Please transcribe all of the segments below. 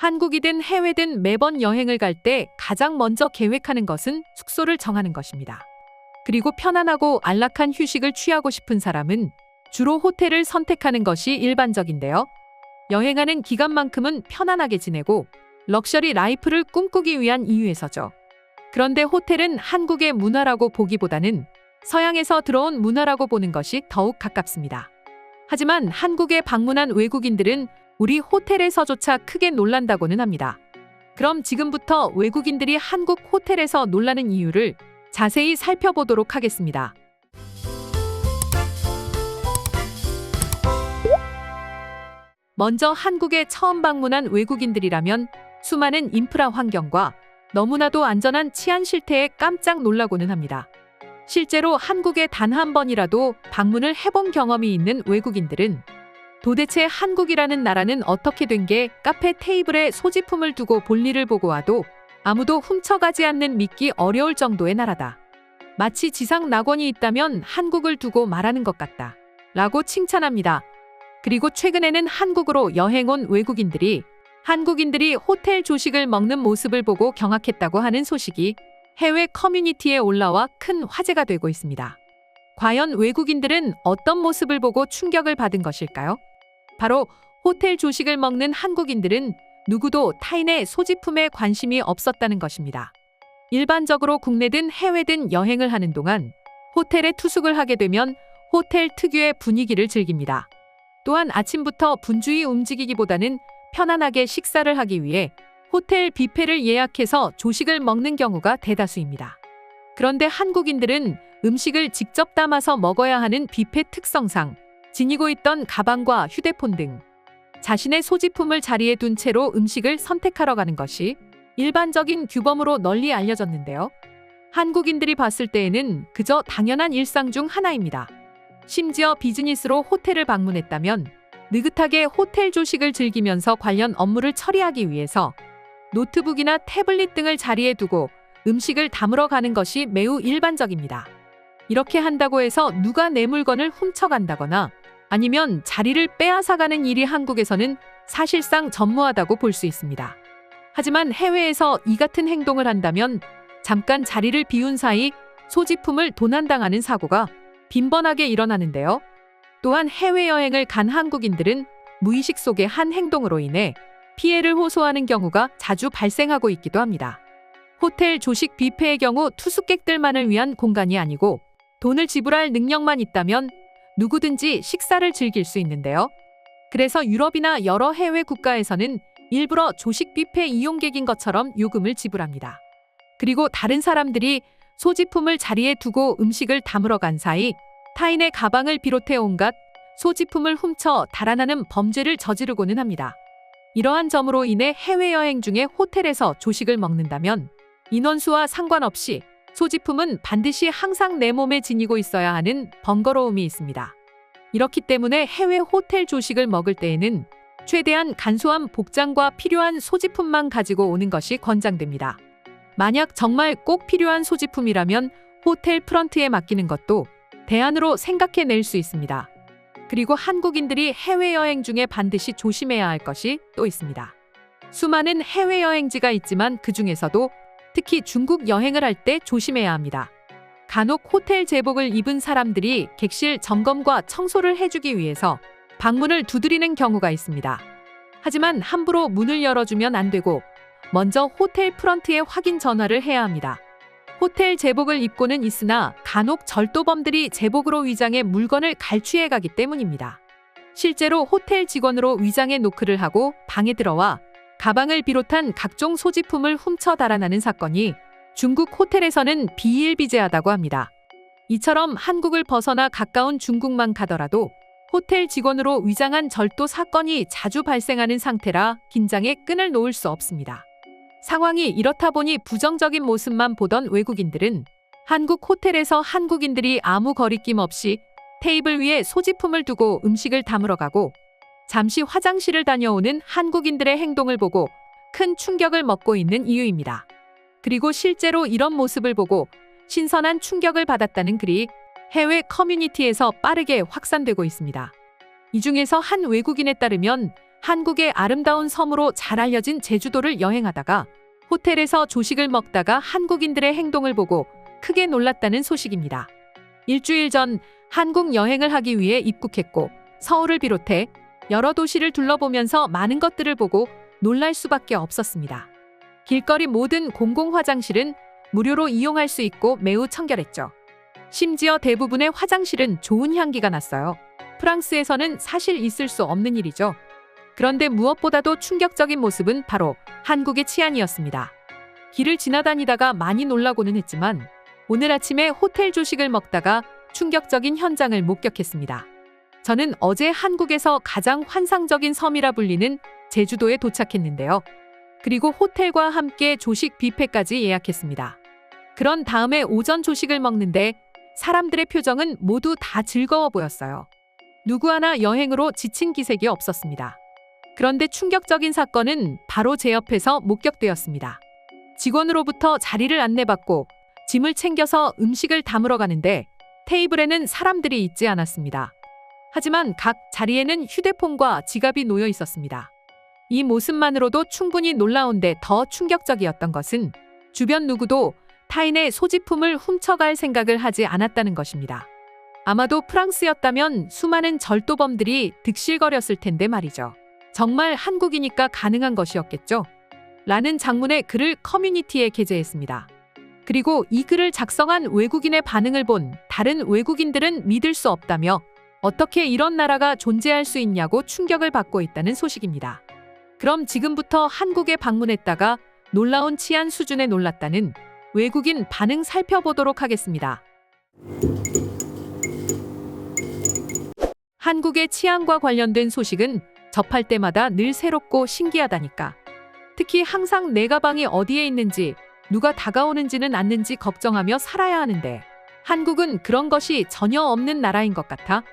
한국이든 해외든 매번 여행을 갈 때 가장 먼저 계획하는 것은 숙소를 정하는 것입니다. 그리고 편안하고 안락한 휴식을 취하고 싶은 사람은 주로 호텔을 선택하는 것이 일반적인데요. 여행하는 기간만큼은 편안하게 지내고 럭셔리 라이프를 꿈꾸기 위한 이유에서죠. 그런데 호텔은 한국의 문화라고 보기보다는 서양에서 들어온 문화라고 보는 것이 더욱 가깝습니다. 하지만 한국에 방문한 외국인들은 우리 호텔에서조차 크게 놀란다고는 합니다. 그럼 지금부터 외국인들이 한국 호텔에서 놀라는 이유를 자세히 살펴보도록 하겠습니다. 먼저 한국에 처음 방문한 외국인들이라면 수많은 인프라 환경과 너무나도 안전한 치안 실태에 깜짝 놀라고는 합니다. 실제로 한국에 단 한 번이라도 방문을 해본 경험이 있는 외국인들은 도대체 한국이라는 나라는 어떻게 된 게 카페 테이블에 소지품을 두고 볼일을 보고 와도 아무도 훔쳐가지 않는 믿기 어려울 정도의 나라다. 마치 지상 낙원이 있다면 한국을 두고 말하는 것 같다. 라고 칭찬합니다. 그리고 최근에는 한국으로 여행 온 외국인들이 한국인들이 호텔 조식을 먹는 모습을 보고 경악했다고 하는 소식이 해외 커뮤니티에 올라와 큰 화제가 되고 있습니다. 과연 외국인들은 어떤 모습을 보고 충격을 받은 것일까요? 바로 호텔 조식을 먹는 한국인들은 누구도 타인의 소지품에 관심이 없었다는 것입니다. 일반적으로 국내든 해외든 여행을 하는 동안 호텔에 투숙을 하게 되면 호텔 특유의 분위기를 즐깁니다. 또한 아침부터 분주히 움직이기보다는 편안하게 식사를 하기 위해 호텔 뷔페를 예약해서 조식을 먹는 경우가 대다수입니다. 그런데 한국인들은 음식을 직접 담아서 먹어야 하는 뷔페 특성상 지니고 있던 가방과 휴대폰 등 자신의 소지품을 자리에 둔 채로 음식을 선택하러 가는 것이 일반적인 규범으로 널리 알려졌는데요. 한국인들이 봤을 때에는 그저 당연한 일상 중 하나입니다. 심지어 비즈니스로 호텔을 방문했다면 느긋하게 호텔 조식을 즐기면서 관련 업무를 처리하기 위해서 노트북이나 태블릿 등을 자리에 두고 음식을 담으러 가는 것이 매우 일반적입니다. 이렇게 한다고 해서 누가 내 물건을 훔쳐간다거나 아니면 자리를 빼앗아가는 일이 한국에서는 사실상 전무하다고 볼 수 있습니다. 하지만 해외에서 이 같은 행동을 한다면 잠깐 자리를 비운 사이 소지품을 도난당하는 사고가 빈번하게 일어나는데요. 또한 해외여행을 간 한국인들은 무의식 속의 한 행동으로 인해 피해를 호소하는 경우가 자주 발생하고 있기도 합니다. 호텔 조식 뷔페의 경우 투숙객들만을 위한 공간이 아니고 돈을 지불할 능력만 있다면 누구든지 식사를 즐길 수 있는데요. 그래서 유럽이나 여러 해외 국가에서는 일부러 조식 뷔페 이용객인 것처럼 요금을 지불합니다. 그리고 다른 사람들이 소지품을 자리에 두고 음식을 담으러 간 사이 타인의 가방을 비롯해 온갖 소지품을 훔쳐 달아나는 범죄를 저지르고는 합니다. 이러한 점으로 인해 해외여행 중에 호텔에서 조식을 먹는다면 인원수와 상관없이 소지품은 반드시 항상 내 몸에 지니고 있어야 하는 번거로움이 있습니다. 이렇기 때문에 해외 호텔 조식을 먹을 때에는 최대한 간소한 복장과 필요한 소지품만 가지고 오는 것이 권장됩니다. 만약 정말 꼭 필요한 소지품이라면 호텔 프런트에 맡기는 것도 대안으로 생각해낼 수 있습니다. 그리고 한국인들이 해외여행 중에 반드시 조심해야 할 것이 또 있습니다. 수많은 해외여행지가 있지만 그 중에서도 특히 중국 여행을 할 때 조심해야 합니다. 간혹 호텔 제복을 입은 사람들이 객실 점검과 청소를 해주기 위해서 방문을 두드리는 경우가 있습니다. 하지만 함부로 문을 열어주면 안 되고 먼저 호텔 프런트에 확인 전화를 해야 합니다. 호텔 제복을 입고는 있으나 간혹 절도범들이 제복으로 위장해 물건을 갈취해 가기 때문입니다. 실제로 호텔 직원으로 위장해 노크를 하고 방에 들어와 가방을 비롯한 각종 소지품을 훔쳐 달아나는 사건이 중국 호텔에서는 비일비재하다고 합니다. 이처럼 한국을 벗어나 가까운 중국만 가더라도 호텔 직원으로 위장한 절도 사건이 자주 발생하는 상태라 긴장의 끈을 놓을 수 없습니다. 상황이 이렇다 보니 부정적인 모습만 보던 외국인들은 한국 호텔에서 한국인들이 아무 거리낌 없이 테이블 위에 소지품을 두고 음식을 담으러 가고 잠시 화장실을 다녀오는 한국인들의 행동을 보고 큰 충격을 먹고 있는 이유입니다. 그리고 실제로 이런 모습을 보고 신선한 충격을 받았다는 글이 해외 커뮤니티에서 빠르게 확산되고 있습니다. 이 중에서 한 외국인에 따르면 한국의 아름다운 섬으로 잘 알려진 제주도를 여행하다가 호텔에서 조식을 먹다가 한국인들의 행동을 보고 크게 놀랐다는 소식입니다. 일주일 전 한국 여행을 하기 위해 입국했고 서울을 비롯해 여러 도시를 둘러보면서 많은 것들을 보고 놀랄 수밖에 없었습니다. 길거리 모든 공공 화장실은 무료로 이용할 수 있고 매우 청결했죠. 심지어 대부분의 화장실은 좋은 향기가 났어요. 프랑스에서는 사실 있을 수 없는 일이죠. 그런데 무엇보다도 충격적인 모습은 바로 한국의 치안이었습니다. 길을 지나다니다가 많이 놀라고는 했지만 오늘 아침에 호텔 조식을 먹다가 충격적인 현장을 목격했습니다. 저는 어제 한국에서 가장 환상적인 섬이라 불리는 제주도에 도착했는데요. 그리고 호텔과 함께 조식 뷔페까지 예약했습니다. 그런 다음에 오전 조식을 먹는데 사람들의 표정은 모두 다 즐거워 보였어요. 누구 하나 여행으로 지친 기색이 없었습니다. 그런데 충격적인 사건은 바로 제 옆에서 목격되었습니다. 직원으로부터 자리를 안내받고 짐을 챙겨서 음식을 담으러 가는데 테이블에는 사람들이 있지 않았습니다. 하지만 각 자리에는 휴대폰과 지갑이 놓여 있었습니다. 이 모습만으로도 충분히 놀라운데 더 충격적이었던 것은 주변 누구도 타인의 소지품을 훔쳐갈 생각을 하지 않았다는 것입니다. 아마도 프랑스였다면 수많은 절도범들이 득실거렸을 텐데 말이죠. 정말 한국이니까 가능한 것이었겠죠? 라는 장문의 글을 커뮤니티에 게재했습니다. 그리고 이 글을 작성한 외국인의 반응을 본 다른 외국인들은 믿을 수 없다며 어떻게 이런 나라가 존재할 수 있냐고 충격을 받고 있다는 소식입니다. 그럼 지금부터 한국에 방문했다가 놀라운 치안 수준에 놀랐다는 외국인 반응 살펴보도록 하겠습니다. 한국의 치안과 관련된 소식은 접할 때마다 늘 새롭고 신기하다니까. 특히 항상 내 가방이 어디에 있는지, 누가 다가오는지는 않는지 걱정하며 살아야 하는데 한국은 그런 것이 전혀 없는 나라인 것 같아.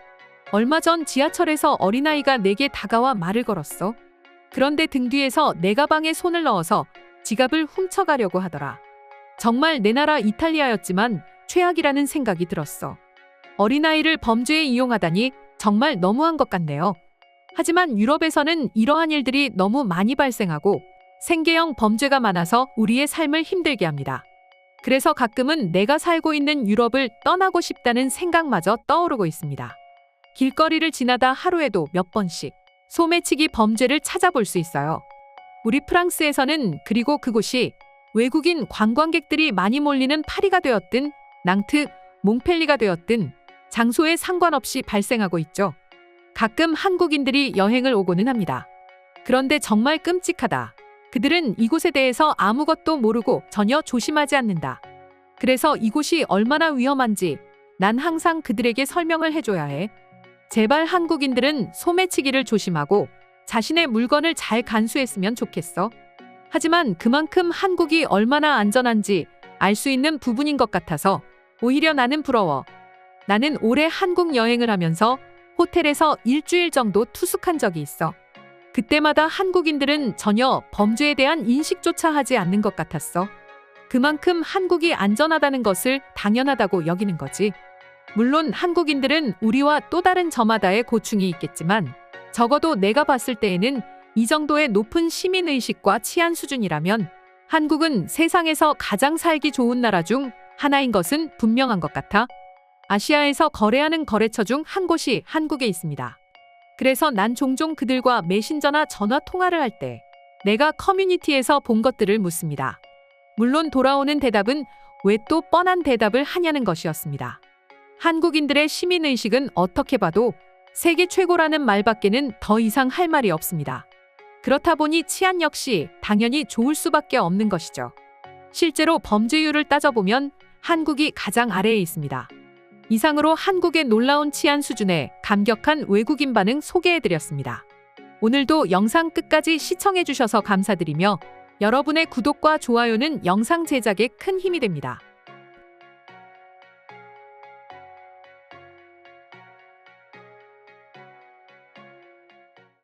얼마 전 지하철에서 어린아이가 내게 다가와 말을 걸었어. 그런데 등 뒤에서 내 가방에 손을 넣어서 지갑을 훔쳐가려고 하더라. 정말 내 나라 이탈리아였지만 최악이라는 생각이 들었어. 어린아이를 범죄에 이용하다니 정말 너무한 것 같네요. 하지만 유럽에서는 이러한 일들이 너무 많이 발생하고 생계형 범죄가 많아서 우리의 삶을 힘들게 합니다. 그래서 가끔은 내가 살고 있는 유럽을 떠나고 싶다는 생각마저 떠오르고 있습니다. 길거리를 지나다 하루에도 몇 번씩 소매치기 범죄를 찾아볼 수 있어요. 우리 프랑스에서는 그리고 그곳이 외국인 관광객들이 많이 몰리는 파리가 되었든 낭트, 몽펠리가 되었든 장소에 상관없이 발생하고 있죠. 가끔 한국인들이 여행을 오고는 합니다. 그런데 정말 끔찍하다. 그들은 이곳에 대해서 아무것도 모르고 전혀 조심하지 않는다. 그래서 이곳이 얼마나 위험한지 난 항상 그들에게 설명을 해줘야 해. 제발 한국인들은 소매치기를 조심하고 자신의 물건을 잘 간수했으면 좋겠어. 하지만 그만큼 한국이 얼마나 안전한지 알 수 있는 부분인 것 같아서 오히려 나는 부러워. 나는 올해 한국 여행을 하면서 호텔에서 일주일 정도 투숙한 적이 있어. 그때마다 한국인들은 전혀 범죄에 대한 인식조차 하지 않는 것 같았어. 그만큼 한국이 안전하다는 것을 당연하다고 여기는 거지. 물론 한국인들은 우리와 또 다른 저마다의 고충이 있겠지만 적어도 내가 봤을 때에는 이 정도의 높은 시민의식과 치안 수준이라면 한국은 세상에서 가장 살기 좋은 나라 중 하나인 것은 분명한 것 같아. 아시아에서 거래하는 거래처 중 한 곳이 한국에 있습니다. 그래서 난 종종 그들과 메신저나 전화 통화를 할 때 내가 커뮤니티에서 본 것들을 묻습니다. 물론 돌아오는 대답은 왜 또 뻔한 대답을 하냐는 것이었습니다. 한국인들의 시민의식은 어떻게 봐도 세계 최고라는 말밖에는 더 이상 할 말이 없습니다. 그렇다 보니 치안 역시 당연히 좋을 수밖에 없는 것이죠. 실제로 범죄율을 따져보면 한국이 가장 아래에 있습니다. 이상으로 한국의 놀라운 치안 수준에 감격한 외국인 반응 소개해드렸습니다. 오늘도 영상 끝까지 시청해주셔서 감사드리며 여러분의 구독과 좋아요는 영상 제작에 큰 힘이 됩니다.